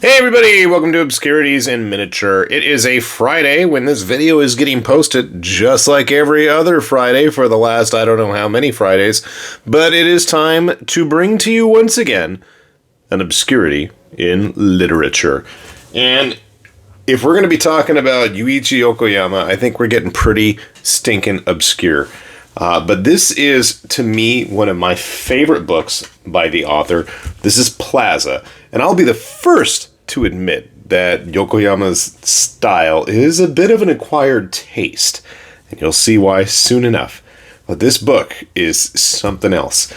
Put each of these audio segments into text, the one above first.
Hey everybody, welcome to Obscurities in Miniature. It is a Friday when this video is getting posted, just like every other Friday for the last I don't know how many Fridays, but it is time to bring to you once again an Obscurity in Literature. And if we're going to be talking about Yuichi Yokoyama, I think we're getting pretty stinking obscure. But this is, to me, one of my favorite books by the author. This is Plaza. And I'll be the first to admit that Yokoyama's style is a bit of an acquired taste. And you'll see why soon enough. But this book is something else.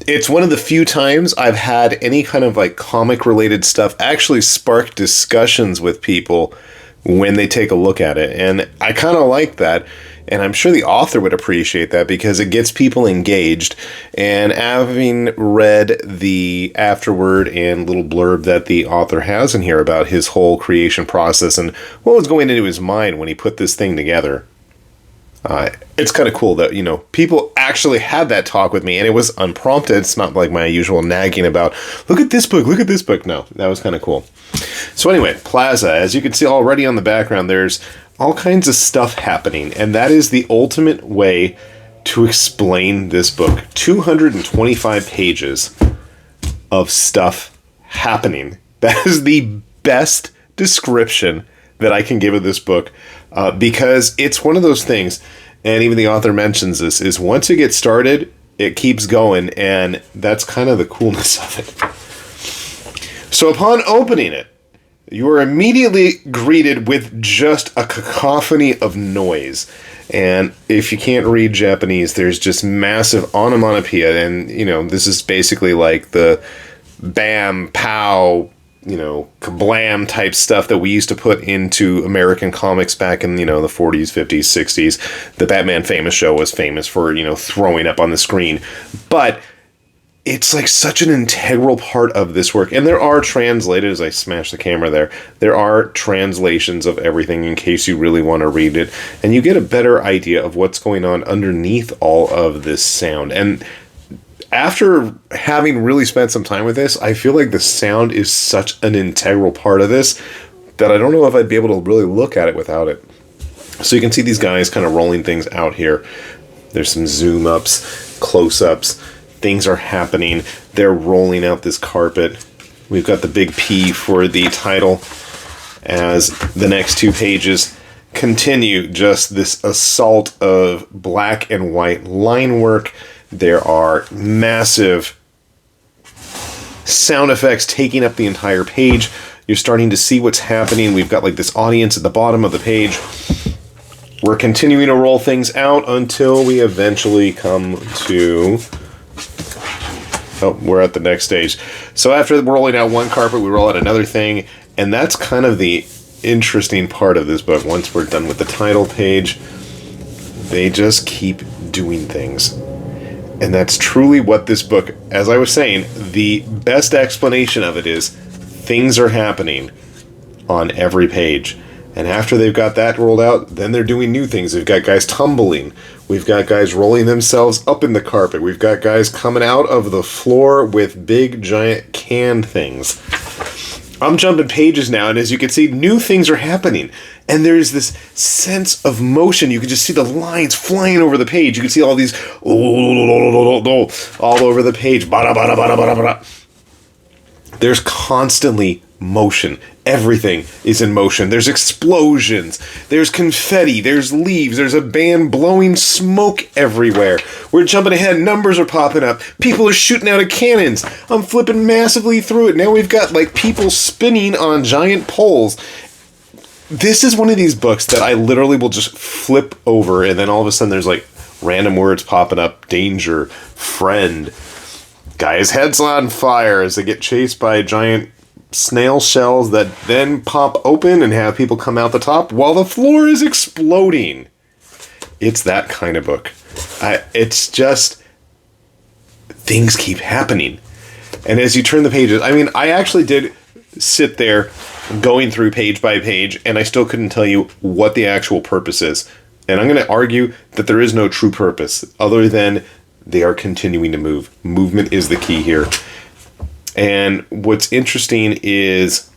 It's one of the few times I've had any kind of like comic-related stuff actually spark discussions with people when they take a look at it. And I kind of like that. And I'm sure the author would appreciate that because it gets people engaged. And having read the afterword and little blurb that the author has in here about his whole creation process and what was going into his mind when he put this thing together, it's kind of cool that, you know, people actually had that talk with me and it was unprompted. It's not like my usual nagging about, look at this book, look at this book. No, that was kind of cool. So anyway, Plaza, as you can see already on the background, there's all kinds of stuff happening, and that is the ultimate way to explain this book. 225 pages of stuff happening. That is the best description that I can give of this book, because it's one of those things, and even the author mentions this, is once it gets started, it keeps going, and that's kind of the coolness of it. So upon opening it, you are immediately greeted with just a cacophony of noise. And if you can't read Japanese, there's just massive onomatopoeia. And, you know, this is basically like the bam, pow, you know, kablam type stuff that we used to put into American comics back in, you know, the 40s, 50s, 60s. The Batman Famous show was famous for, you know, throwing up on the screen. But it's like such an integral part of this work. And there are translated, as I smash the camera there are translations of everything in case you really want to read it. And you get a better idea of what's going on underneath all of this sound. And after having really spent some time with this, I feel like the sound is such an integral part of this that I don't know if I'd be able to really look at it without it. So you can see these guys kind of rolling things out here. There's some zoom ups, close ups. Things are happening. They're rolling out this carpet. We've got the big P for the title as the next two pages continue just this assault of black and white line work. There are massive sound effects taking up the entire page. You're starting to see what's happening. We've got like this audience at the bottom of the page. We're continuing to roll things out until we eventually come to... Oh, we're at the next stage. So after rolling out one carpet, we roll out another thing. And that's kind of the interesting part of this book. Once we're done with the title page, they just keep doing things. And that's truly what this book, as I was saying, the best explanation of it is things are happening on every page. And after they've got that rolled out, then they're doing new things. They've got guys tumbling. We've got guys rolling themselves up in the carpet. We've got guys coming out of the floor with big, giant can things. I'm jumping pages now, and as you can see, new things are happening. And there's this sense of motion. You can just see the lines flying over the page. You can see all these all over the page. There's constantly motion. Everything is in motion. There's explosions. There's confetti. There's leaves. There's a band blowing smoke everywhere. We're jumping ahead. Numbers are popping up. People are shooting out of cannons. I'm flipping massively through it. Now we've got like people spinning on giant poles. This is one of these books that I literally will just flip over and then all of a sudden there's like random words popping up. Danger. Friend. Guy's head's on fire as they get chased by giant snail shells that then pop open and have people come out the top while the floor is exploding. It's that kind of book. It's just things keep happening. And as you turn the pages, I mean, I actually did sit there going through page by page and I still couldn't tell you what the actual purpose is. And I'm going to argue that there is no true purpose other than they are continuing to move. Movement is the key here. And what's interesting is,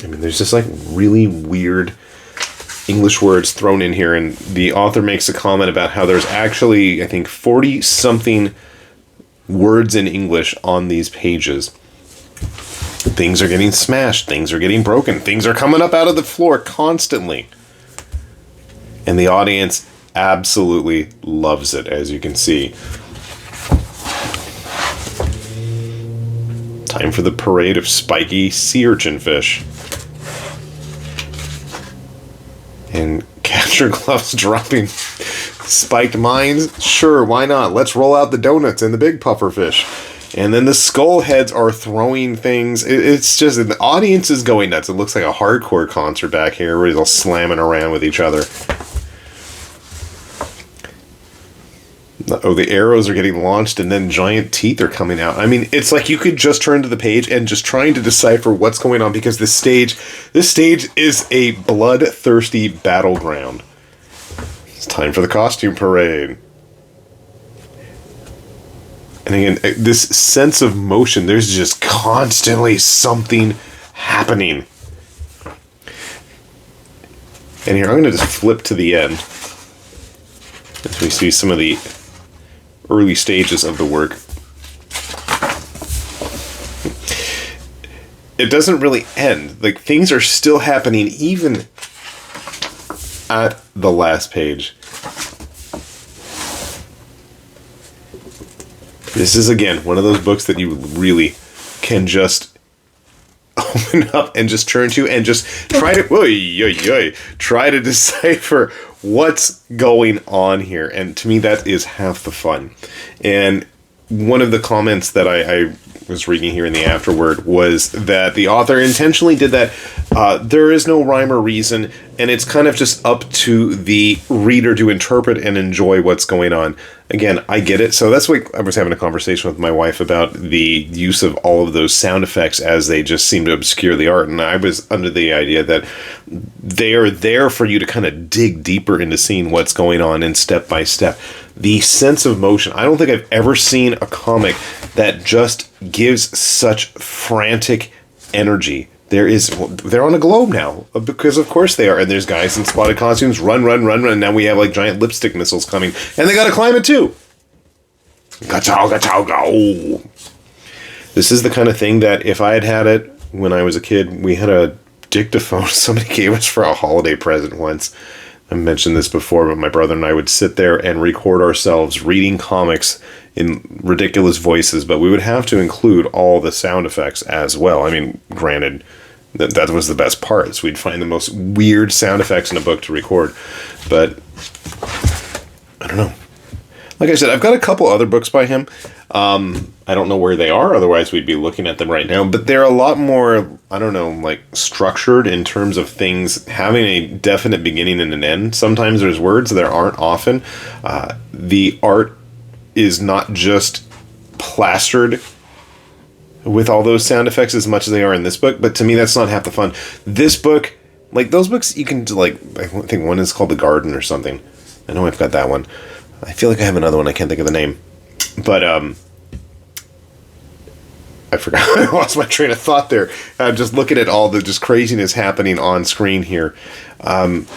I mean, there's just like really weird English words thrown in here, and the author makes a comment about how there's actually, I think, 40-something words in English on these pages. Things are getting smashed, things are getting broken, things are coming up out of the floor constantly. And the audience absolutely loves it, as you can see. Time for the parade of spiky sea urchin fish. And Catcher Gloves dropping spiked mines. Sure, why not? Let's roll out the donuts and the big puffer fish. And then the skull heads are throwing things. It's just, the audience is going nuts. It looks like a hardcore concert back here. Everybody's all slamming around with each other. Oh, the arrows are getting launched and then giant teeth are coming out. I mean, it's like you could just turn to the page and just trying to decipher what's going on, because this stage is a bloodthirsty battleground. It's time for the costume parade. And again, this sense of motion, there's just constantly something happening. And here, I'm going to just flip to the end as we see some of the early stages of the work. It doesn't really end. Like, things are still happening even at the last page. This is, again, one of those books that you really can just open up and just turn to and just try to decipher what's going on here. And to me, that is half the fun. And one of the comments that I was reading here in the afterword was that the author intentionally did that. There is no rhyme or reason, and it's kind of just up to the reader to interpret and enjoy what's going on. Again, I get it. So that's why I was having a conversation with my wife about the use of all of those sound effects, as they just seem to obscure the art. And I was under the idea that they are there for you to kind of dig deeper into seeing what's going on and step by step. The sense of motion. I don't think I've ever seen a comic that just gives such frantic energy. They're on a globe now, because of course they are, and there's guys in spotted costumes, run, and now we have like giant lipstick missiles coming, and they gotta climb it too. Ka-chow, ka-chow, go. This is the kind of thing that if I had it when I was a kid, we had a dictaphone somebody gave us for a holiday present once. I mentioned this before, but my brother and I would sit there and record ourselves reading comics in ridiculous voices, but we would have to include all the sound effects as well. I mean, granted, that was the best part. So we'd find the most weird sound effects in a book to record. But I don't know. Like I said, I've got a couple other books by him. I don't know where they are, otherwise we'd be looking at them right now. But they're a lot more, I don't know, like structured in terms of things having a definite beginning and an end. Sometimes there's words, there aren't often. The art is not just plastered with all those sound effects as much as they are in this book, but to me that's not half the fun. This book, like those books, you can, like, I think one is called The Garden or something. I know I've got that one. I feel like I have another one, I can't think of the name. But, I forgot, I lost my train of thought there. I'm just looking at all the just craziness happening on screen here. And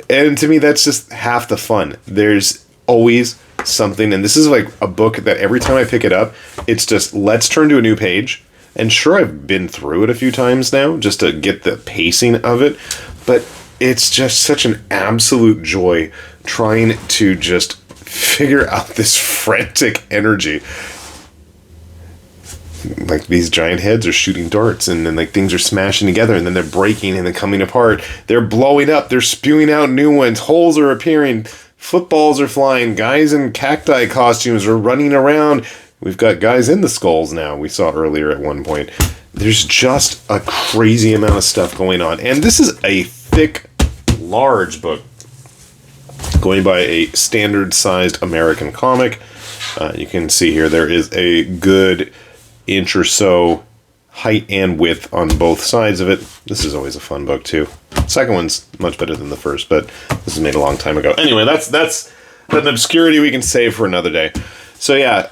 to me, that's just half the fun. There's always something, and this is like a book that every time I pick it up, it's just, let's turn to a new page. And sure, I've been through it a few times now, just to get the pacing of it, but it's just such an absolute joy trying to just figure out this frantic energy. Like, these giant heads are shooting darts, and then like things are smashing together, and then they're breaking and then coming apart. They're blowing up, they're spewing out new ones, holes are appearing, footballs are flying, guys in cacti costumes are running around. We've got guys in the skulls now, we saw earlier at one point. There's just a crazy amount of stuff going on. And this is a thick, large book, going by a standard-sized American comic. You can see here there is a good inch or so height and width on both sides of it. This is always a fun book too. Second one's much better than the first, but this was made a long time ago. Anyway, that's an obscurity we can save for another day. So yeah,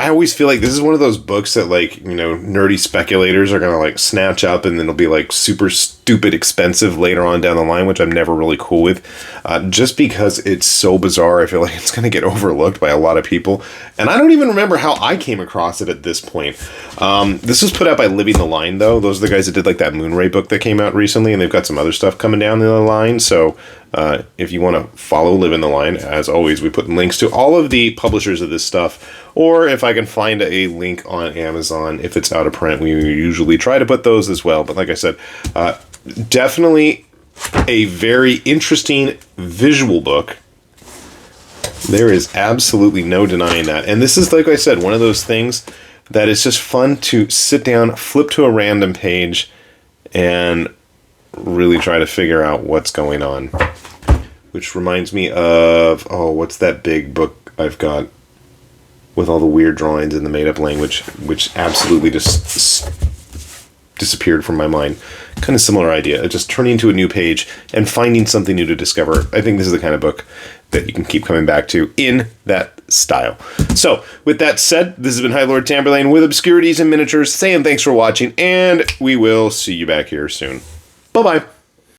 I always feel like this is one of those books that, like, you know, nerdy speculators are going to, like, snatch up, and then it'll be, like, super stupid expensive later on down the line, which I'm never really cool with. Just because it's so bizarre, I feel like it's going to get overlooked by a lot of people. And I don't even remember how I came across it at this point. This was put out by Living the Line, though. Those are the guys that did, like, that Moonray book that came out recently, and they've got some other stuff coming down the line. So if you want to follow Living the Line, as always, we put links to all of the publishers of this stuff. Or if I can find a link on Amazon, if it's out of print, we usually try to put those as well. But like I said, definitely a very interesting visual book. There is absolutely no denying that. And this is, like I said, one of those things that is just fun to sit down, flip to a random page, and really try to figure out what's going on. Which reminds me of, what's that big book I've got with all the weird drawings in the made-up language, which absolutely just disappeared from my mind. Kind of similar idea, just turning to a new page and finding something new to discover. I think this is the kind of book that you can keep coming back to in that style. So, with that said, this has been High Lord Tamberlane with Obscurities and Miniatures, saying thanks for watching, and we will see you back here soon. Bye-bye.